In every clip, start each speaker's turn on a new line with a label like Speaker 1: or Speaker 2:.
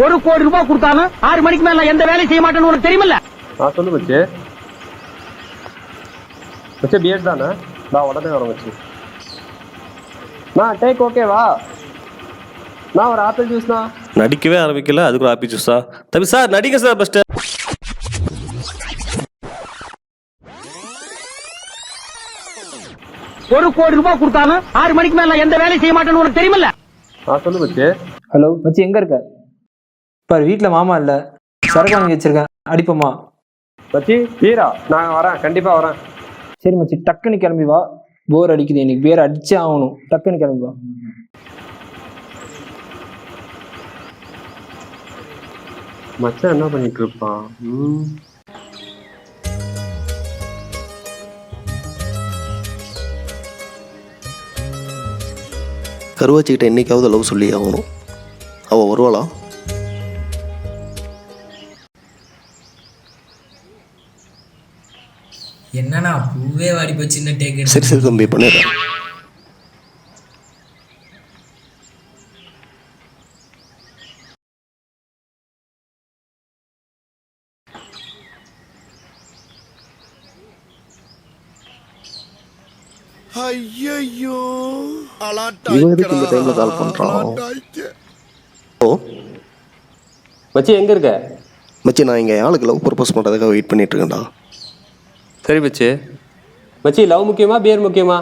Speaker 1: ₹1 கோடி கொடுத்தாலும் 6 மணிக்கு மேல எந்த வேலையும் செய்ய மாட்டேன்னு உனக்கு தெரியுமில்ல?
Speaker 2: சொல்லு மச்சி. மச்சி பிஎட் தானே? நான் உடனே வரேன் மச்சி. நான் டேக் ஓகேவா? நான் ஒரு ஆப்பிள் ஜூஸ்னா.
Speaker 3: நடிக்கவே ஆரம்பிக்கல, அதுக்கு ஒரு ஆப்பிள் ஜூஸா? தம்பி சார் நடிக்க சார் ஃபர்ஸ்ட்.
Speaker 1: ₹1 கோடி கொடுத்தாலும் 6 மணிக்கு மேல எந்த வேலையும் செய்ய மாட்டேன்னு உனக்கு தெரியுமில்ல?
Speaker 2: சொல்லு மச்சி.
Speaker 4: ஹலோ மச்சி, எங்க இருக்க? பாரு, வீட்டில் மாமா இல்லை, சரக்கு வாங்கி வச்சிருக்கேன், அடிப்போமா?
Speaker 2: மச்சி வீரா, நான் வரேன், கண்டிப்பா வரேன்.
Speaker 4: சரி மச்சி, டக்குன்னு கிளம்பி வா. போர் அடிக்குது எனக்கு, பேர் அடிச்சே ஆகணும். டக்குன்னு கிளம்பி வா.
Speaker 2: மச்சான் என்ன பண்ணிட்டு இருப்பான்?
Speaker 3: கருவாச்சிக்கிட்ட என்னைக்காவது லவ் சொல்லி ஆகணும். அவ வருவாளா?
Speaker 5: என்னன்னா பூவே வாடி போச்சு.
Speaker 3: சரி சரி தம்பி, பண்ணிடுறேன்.
Speaker 6: ஐயோ
Speaker 3: இவனுக்கு இந்த டைம்ல கால் பண்றான். ஓ
Speaker 2: மச்சி எங்க இருக்க?
Speaker 3: மச்சி நான் இங்க ஆளுக்கு லவ் ப்ரப்போஸ் பண்றதுக்காக வெயிட் பண்ணிட்டு இருக்கேன்டா.
Speaker 2: சரி மச்சி. மச்சி லவ் முக்கியமா பியர் முக்கியமா?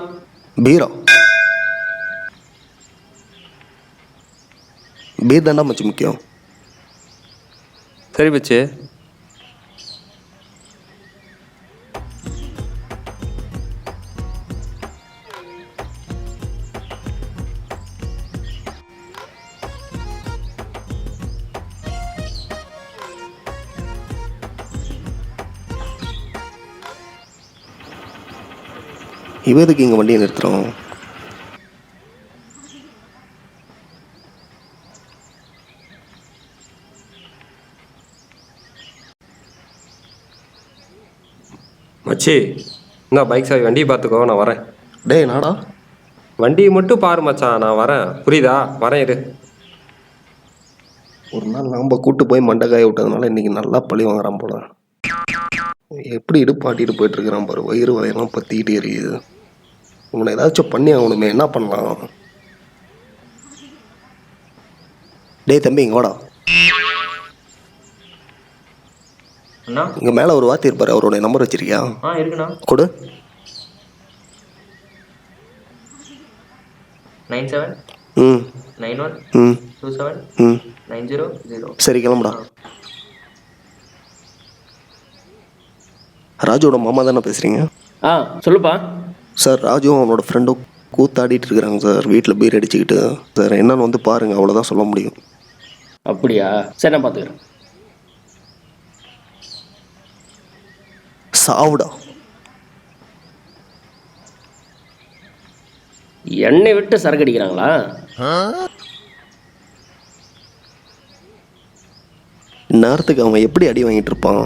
Speaker 3: பீரா. பீர் தாண்டா மச்சி முக்கியம்.
Speaker 2: சரி மச்சி.
Speaker 3: இவ எதுக்கு இங்க வண்டியை நிறுத்துறோம்?
Speaker 2: மச்சி நான் பைக் சாவி, வண்டியை பார்த்துக்கோ, நான் வரேன்.
Speaker 3: டேய் நாடா,
Speaker 2: வண்டியை மட்டும் பாரு மச்சான், நான் வரேன். புரியுதா? வரேன் இரு.
Speaker 3: ஒரு நாள் நம்ம கூட்டு போய் மண்டைக்காய விட்டதுனால இன்னைக்கு நல்லா பழி வாங்குறான் போல. எப்படி இடுப்பாட்டிட்டு போயிட்டு இருக்கிறான் பாரு, வயிறு வலையெல்லாம் பத்திக்கிட்டு எரியுது. உங்களை ஏதாச்சும் பண்ணி ஆகணுமே, என்ன பண்ணலாம்? டேய் தம்பி இங்க வாடா. இங்க மேல ஒரு வார்த்தை இருப்பாரு, அவரோட நம்பர் வச்சிருக்கியா?
Speaker 5: இருக்குண்ணா.
Speaker 3: கொடு.
Speaker 5: 97
Speaker 3: ம்
Speaker 5: 91
Speaker 3: ம்
Speaker 5: 27
Speaker 3: ம்
Speaker 5: 900.
Speaker 3: சரி கிளம்புடா. ராஜுவோட மாமா தானே பேசுறீங்க?
Speaker 5: சொல்லுப்பா.
Speaker 3: சார் ராஜுவும் அவனோட ஃப்ரெண்டும் கூத்தாடிட்டு இருக்கிறாங்க சார், வீட்டில் பீர் அடிச்சுக்கிட்டு. சார் என்னன்னு வந்து பாருங்க, அவ்வளோதான் சொல்ல முடியும்.
Speaker 5: அப்படியா? சரி நான் பார்த்துக்கிறேன்.
Speaker 3: சாவுடா.
Speaker 5: எண்ணெய் விட்டு சரக்கு அடிக்கிறாங்களா?
Speaker 3: நேரத்துக்கு அவன் எப்படி அடி வாங்கிட்டு இருப்பான்?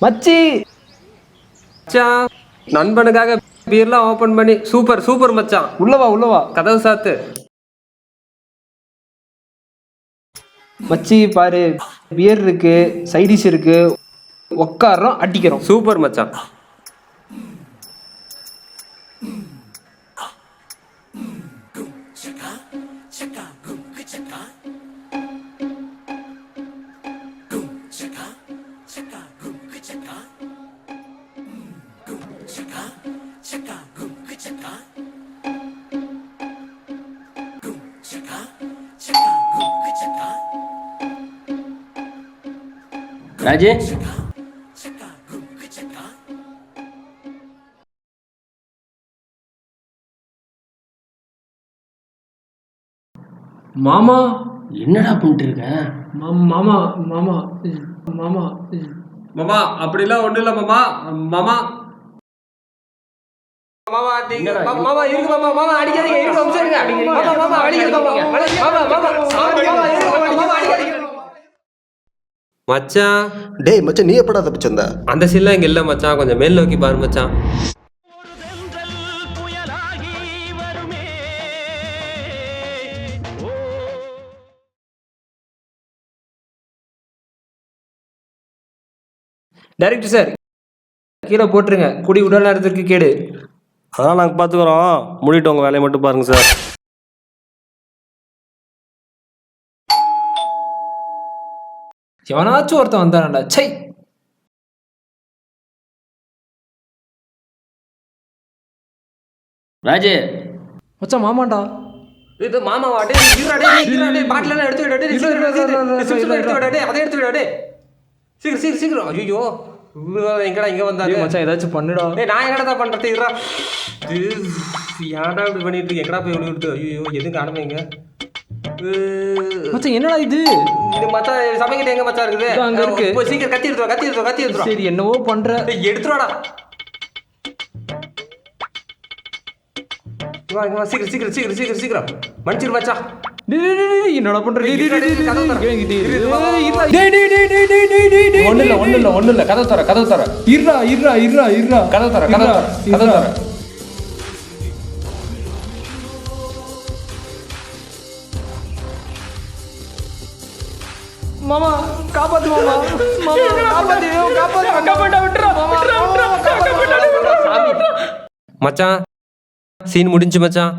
Speaker 4: மச்சி
Speaker 2: மச்சான் நண்பனுக்காக பீர்லாம் ஓபன் பண்ணி சூப்பர் சூப்பர் மச்சான்.
Speaker 4: உள்ளவா உள்ளவா,
Speaker 2: கதவு சாத்து.
Speaker 4: மச்சி பாரு, பியர் இருக்கு, சைடிஷ் இருக்கு, உக்காரோம் அடிக்கிறோம்.
Speaker 2: சூப்பர் மச்சான்.
Speaker 5: ராஜு
Speaker 4: மாமா
Speaker 5: என்னடா பண்ணிட்டு இருக்க?
Speaker 4: மாமா மாமா மாமா
Speaker 7: மாமா அப்படிலாம் ஒண்ணும் இல்ல மாமா. மாமா மாமா மாமா இருக்கு மாமா. மாமா அடிக்காதீங்க, இருக்கு அம்சருங்க. மாமா மாமா அடிக்காதீங்க மாமா. மாமா மாமா மாமா இருக்கு மாமா அடிக்காதீங்க. மச்சான்
Speaker 3: டேய் மச்சான், நீ எப்படா தப்பிச்சு வந்த?
Speaker 7: அந்த சில்ல இங்க இல்ல மச்சான், கொஞ்சம் மேல் நோக்கி பாரு மச்சான்.
Speaker 4: டைரக்டர் சார் கீழே போட்டுருங்க, குடி உடல் நேரத்திற்கு கேடு.
Speaker 8: அதெல்லாம் நாங்கள் பார்த்துக்குறோம், மூடிட்டு உங்கள் வேலையை மட்டும் பாருங்கள் சார்.
Speaker 4: எவனாச்சும் ஒருத்தன் வந்தானடா, சை.
Speaker 5: ராஜு
Speaker 4: மச்சான் மாமாண்டா.
Speaker 7: இது மாமா வாடே இருடா பாட்டில் எல்லாம் எடுத்து விடாடே. அதை எடுத்து விடாடே. சீக்கிரம் சீக்கிரம். ஐயோ எங்கடா இங்க வந்தாரு?
Speaker 4: மச்சான் ஏதாச்சும் பண்ணுடா.
Speaker 7: நான் என்னடா பண்றது? இருடா. ஏன்டா இப்படி பண்ணிட்டு இருக்கு? எங்கடா போய் விழுந்து? ஐயோ எதுவும் காணுமேங்க.
Speaker 4: மச்சான் என்னடா இது?
Speaker 7: இது மச்சான் சமைக்கிட்டு எங்க மச்சான் இருக்குது?
Speaker 4: அங்க இருக்கு.
Speaker 7: போய் சீக்கிரம் கத்தி எடுத்துறா.
Speaker 4: சரி என்னவோ பண்ற.
Speaker 7: எடுத்துறாடா. வா சீக்கிரம் மன்னிச்சிரு மச்சான்.
Speaker 4: என்னடா பண்ற?
Speaker 7: ஒண்ணு இல்ல கதவு தர.
Speaker 4: இருடா
Speaker 7: கதவு தர.
Speaker 4: மாமா காப்பாத்து மாமா.
Speaker 7: மச்சான் சீன் முடிஞ்சு மச்சான்.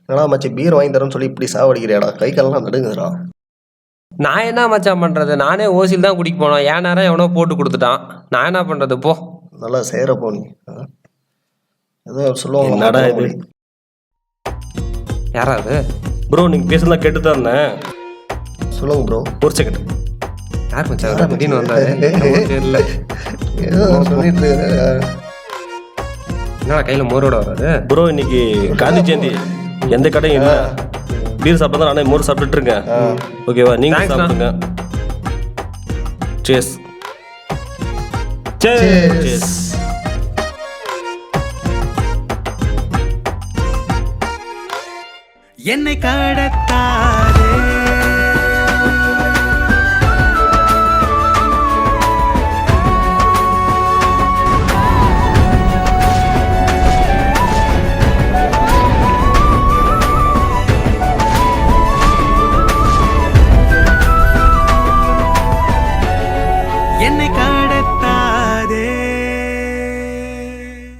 Speaker 3: என்னடா மச்சி பீர் வாங்கி தரேன்னு சொல்லி இப்படி சாவடிக்கிறியாடா? கை காலெல்லாம் நடுங்குதுடா.
Speaker 7: நான் என்ன மச்சான் பண்றது? நானே ஓசியில் தான் குடிக்க போனோம். ஏன் நேரம் எவனோ போட்டு கொடுத்துட்டான். நான் என்ன பண்றது? போ.
Speaker 3: நல்லா சேரப்போ நீ. ஏதோ சொல்லுவாங்க.
Speaker 8: என்னடா இது?
Speaker 7: யாராவது
Speaker 8: ப்ரோ நீங்கள் பேசலாம் கேட்டு தான் இருந்தேன்.
Speaker 3: சொல்லுங்க ப்ரோ.
Speaker 8: ஒரு செகண்ட்.
Speaker 7: யார் மச்சான் திடீர்னு வந்தாரு? தெரியல.
Speaker 3: ஏதோ சொல்லிட்டு இருக்காரு.
Speaker 7: என்னடா கையில மோரோட வராது?
Speaker 8: ப்ரோ இன்னைக்கு காந்தி ஜெயந்தி, எந்த கடையும் இல்லை. பீர் சாப்பிட்டா தான் நானே மோர் சாப்பிட்டுட்டு இருக்கேன். ஓகேவா? நீங்கள்
Speaker 7: Thanks,
Speaker 8: சாப்பிடுங்க. சேஸ் சேஸ்.
Speaker 6: என்னை கடத்தாத